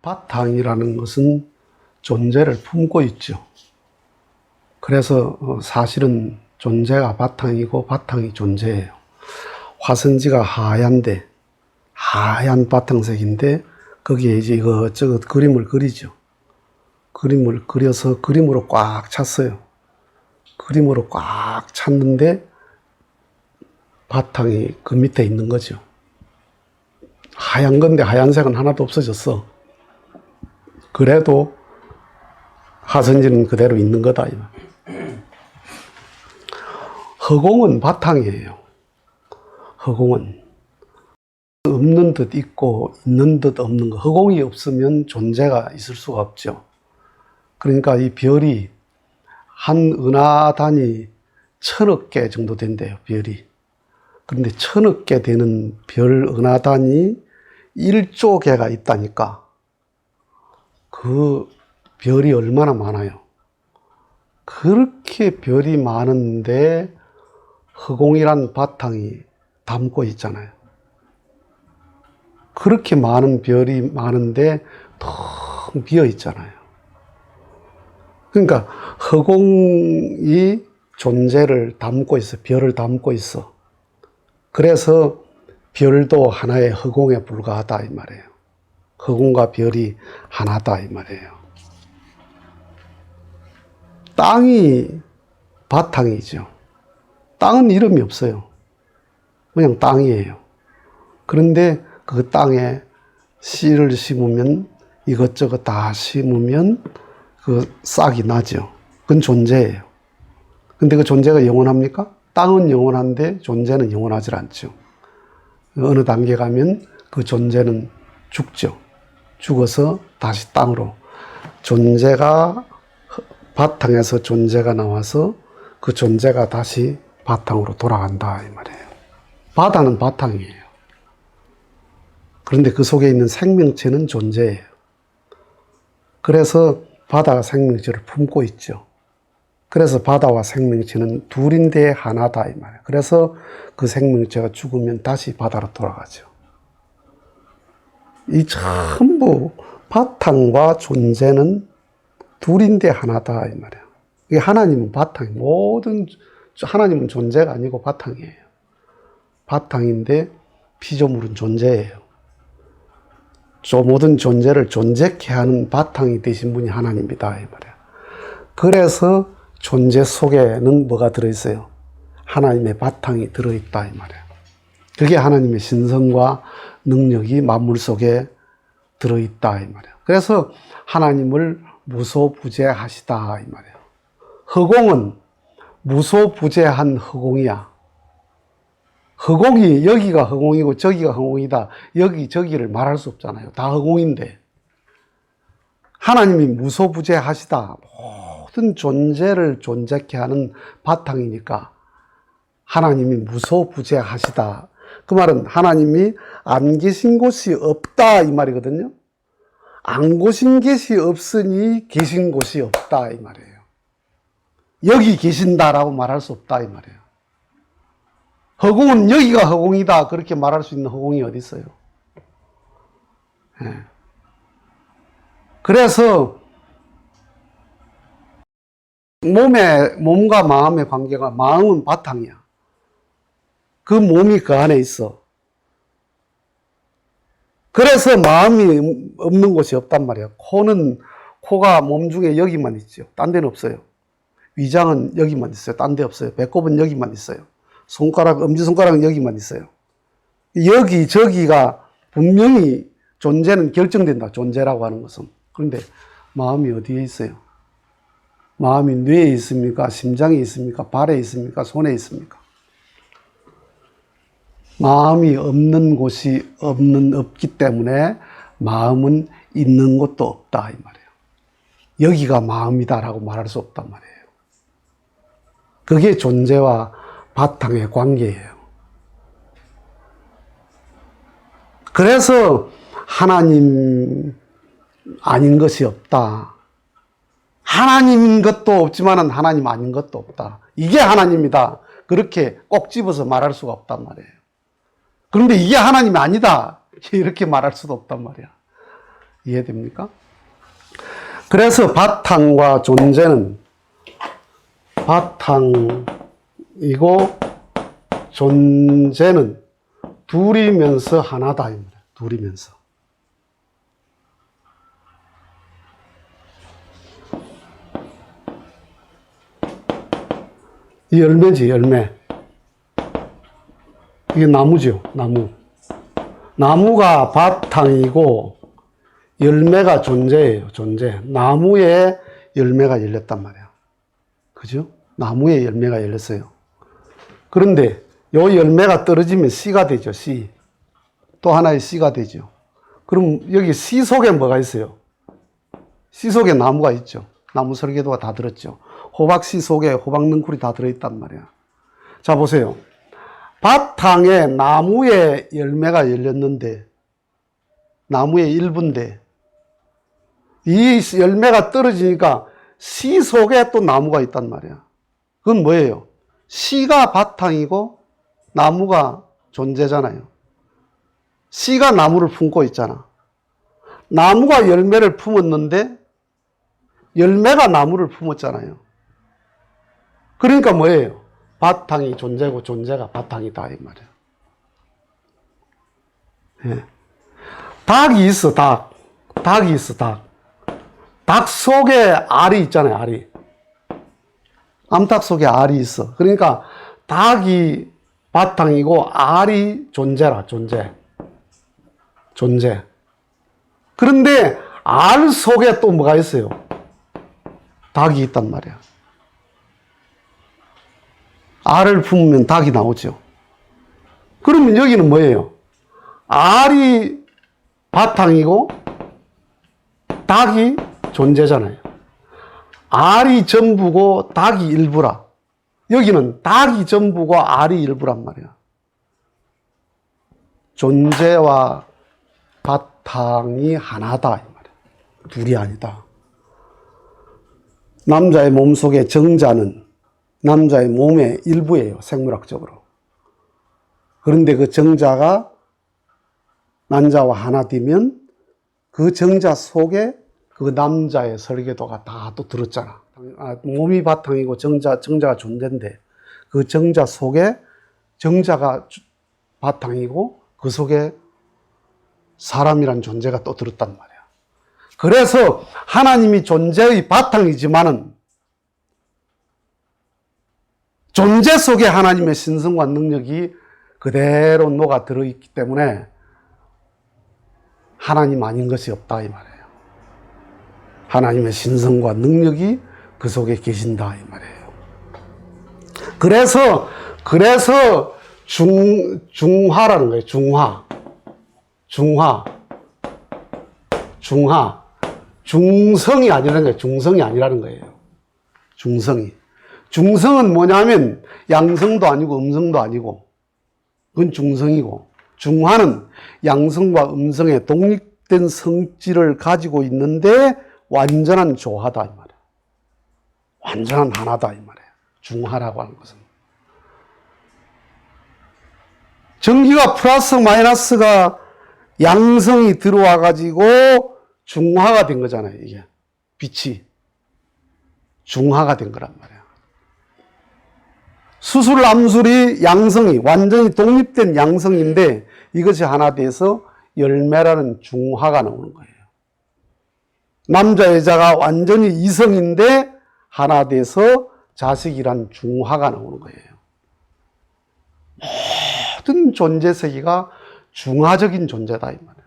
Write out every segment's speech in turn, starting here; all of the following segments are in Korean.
바탕이라는 것은 존재를 품고 있죠. 그래서 사실은 존재가 바탕이고 바탕이 존재예요. 화선지가 하얀데, 하얀 바탕색인데 거기에 이제 이것저것 그림을 그리죠. 그림을 그려서 그림으로 꽉 찼어요. 그림으로 꽉 찼는데 바탕이 그 밑에 있는 거죠. 하얀 건데 하얀색은 하나도 없어졌어. 그래도 화선지는 그대로 있는 거다. 허공은 바탕이에요. 허공은 없는 듯 있고 있는 듯 없는 거. 허공이 없으면 존재가 있을 수가 없죠. 그러니까 이 별이 한 은하단이 1000억 개 정도 된대요. 별이. 그런데 1000억 개 되는 별 은하단이 1조 개가 있다니까 그 별이 얼마나 많아요. 그렇게 별이 많은데 허공이란 바탕이 담고 있잖아요. 그렇게 많은 별이 많은데 텅 비어 있잖아요. 그러니까 허공이 존재를 담고 있어. 별을 담고 있어. 그래서 별도 하나의 허공에 불과하다 이 말이에요. 허공과 별이 하나다 이 말이에요. 땅이 바탕이죠. 땅은 이름이 없어요. 그냥 땅이에요. 그런데 그 땅에 씨를 심으면 이것저것 다 심으면 그 싹이 나죠. 그건 존재예요. 근데 그 존재가 영원합니까? 땅은 영원한데 존재는 영원하지 않죠. 어느 단계 가면 그 존재는 죽죠. 죽어서 다시 땅으로. 존재가 바탕에서 존재가 나와서 그 존재가 다시 바탕으로 돌아간다 이 말이에요. 바다는 바탕이에요. 그런데 그 속에 있는 생명체는 존재예요. 그래서 바다가 생명체를 품고 있죠. 그래서 바다와 생명체는 둘인데 하나다 이 말이에요. 그래서 그 생명체가 죽으면 다시 바다로 돌아가죠. 이 전부 바탕과 존재는 둘인데 하나다 이 말이에요. 이게 하나님은 바탕이 모든 하나님은 존재가 아니고 바탕이에요. 바탕인데 피조물은 존재예요. 모든 존재를 존재케 하는 바탕이 되신 분이 하나님이다 이 말이에요. 그래서 존재 속에는 뭐가 들어있어요? 하나님의 바탕이 들어있다 이 말이에요. 그게 하나님의 신성과 능력이 만물 속에 들어있다 이 말이에요. 그래서 하나님을 무소부재하시다 이 말이에요. 허공은 무소부재한 허공이야. 허공이 여기가 허공이고 저기가 허공이다. 여기 저기를 말할 수 없잖아요. 다 허공인데. 하나님이 무소부재하시다. 모든 존재를 존재케 하는 바탕이니까 하나님이 무소부재하시다. 그 말은 하나님이 안 계신 곳이 없다 이 말이거든요. 안 계신 곳이 없으니 계신 곳이 없다 이 말이에요. 여기 계신다라고 말할 수 없다 이 말이에요. 허공은 여기가 허공이다 그렇게 말할 수 있는 허공이 어디 있어요? 네. 그래서 몸과 마음의 관계가 마음은 바탕이야. 그 몸이 그 안에 있어. 그래서 마음이 없는 곳이 없단 말이야. 코가 몸 중에 여기만 있죠. 딴 데는 없어요. 위장은 여기만 있어요. 딴 데 없어요. 배꼽은 여기만 있어요. 엄지손가락은 여기만 있어요. 여기, 저기가 분명히 존재는 결정된다. 존재라고 하는 것은. 그런데 마음이 어디에 있어요? 마음이 뇌에 있습니까? 심장에 있습니까? 발에 있습니까? 손에 있습니까? 마음이 없는 곳이 없기 때문에 마음은 있는 곳도 없다 이 말이에요. 여기가 마음이다라고 말할 수 없단 말이에요. 그게 존재와 바탕의 관계예요. 그래서 하나님 아닌 것이 없다. 하나님인 것도 없지만 하나님 아닌 것도 없다. 이게 하나님이다. 그렇게 꼭 집어서 말할 수가 없단 말이에요. 그런데 이게 하나님이 아니다. 이렇게 말할 수도 없단 말이야. 이해됩니까? 그래서 바탕과 존재는 바탕이고 존재는 둘이면서 하나다. 둘이면서. 이 열매지, 열매. 이게 나무죠, 나무. 나무가 바탕이고 열매가 존재예요, 존재. 나무에 열매가 열렸단 말이야. 그죠? 나무에 열매가 열렸어요. 그런데 요 열매가 떨어지면 씨가 되죠, 씨. 또 하나의 씨가 되죠. 그럼 여기 씨 속에 뭐가 있어요? 씨 속에 나무가 있죠. 나무 설계도가 다 들었죠. 호박씨 속에 호박 능쿨이 다 들어있단 말이야. 자, 보세요. 바탕에 나무에 열매가 열렸는데, 나무의 일부인데, 이 열매가 떨어지니까 씨 속에 또 나무가 있단 말이야. 그건 뭐예요? 씨가 바탕이고 나무가 존재잖아요. 씨가 나무를 품고 있잖아. 나무가 열매를 품었는데 열매가 나무를 품었잖아요. 그러니까 뭐예요? 바탕이 존재고 존재가 바탕이다 이 말이에요. 예. 닭이 있어, 닭. 닭이 있어, 닭. 닭 속에 알이 있잖아요, 알이. 암탉 속에 알이 있어. 그러니까 닭이 바탕이고 알이 존재라, 존재. 존재. 그런데 알 속에 또 뭐가 있어요? 닭이 있단 말이야. 알을 품으면 닭이 나오죠. 그러면 여기는 뭐예요? 알이 바탕이고 닭이 존재잖아요. 알이 전부고 닭이 일부라. 여기는 닭이 전부고 알이 일부란 말이야. 존재와 바탕이 하나다 이 말이야. 둘이 아니다. 남자의 몸속의 정자는 남자의 몸의 일부예요, 생물학적으로. 그런데 그 정자가 남자와 하나 되면 그 정자 속에 그 남자의 설계도가 다 또 들었잖아. 몸이 바탕이고 정자가 존재인데 그 정자 속에 정자가 바탕이고 그 속에 사람이란 존재가 또 들었단 말이야. 그래서 하나님이 존재의 바탕이지만은 존재 속에 하나님의 신성과 능력이 그대로 녹아 들어있기 때문에 하나님 아닌 것이 없다 이 말이에요. 하나님의 신성과 능력이 그 속에 계신다 이 말이에요. 그래서 중화라는 거예요. 중성이 아니라는 거예요. 중성이 아니라는 거예요. 중성은 뭐냐면 양성도 아니고 음성도 아니고 그건 중성이고, 중화는 양성과 음성의 독립된 성질을 가지고 있는데 완전한 조화다 이 말이에요. 완전한 하나다 이 말이에요. 중화라고 하는 것은. 전기가 플러스 마이너스가 양성이 들어와 가지고 중화가 된 거잖아요. 이게 빛이 중화가 된 거란 말이에요. 수술 암술이 양성이 완전히 독립된 양성인데 이것이 하나 돼서 열매라는 중화가 나오는 거예요. 남자 여자가 완전히 이성인데 하나 돼서 자식이란 중화가 나오는 거예요. 모든 존재 세계가 중화적인 존재다 이 말이에요.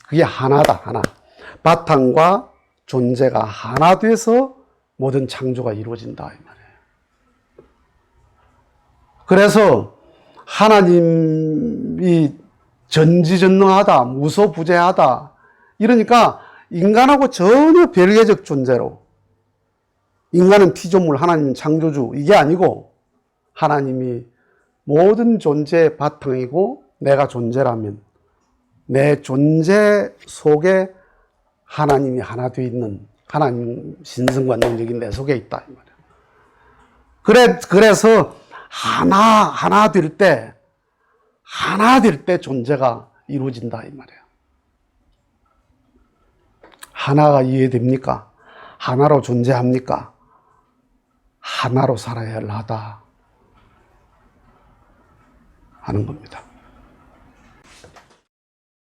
그게 하나다, 하나. 바탕과 존재가 하나 돼서 모든 창조가 이루어진다 이 말이에요. 그래서 하나님이 전지전능하다, 무소부재하다 이러니까 인간하고 전혀 별개적 존재로, 인간은 피조물, 하나님은 창조주 이게 아니고 하나님이 모든 존재의 바탕이고 내가 존재라면 내 존재 속에 하나님이 하나 되어 있는 하나님 신성과 능력이 내 속에 있다 이 말이에요. 그래서 하나 될 때 존재가 이루어진다 이 말이에요. 하나가 이해됩니까? 하나로 존재합니까? 하나로 살아야 하다 하는 겁니다.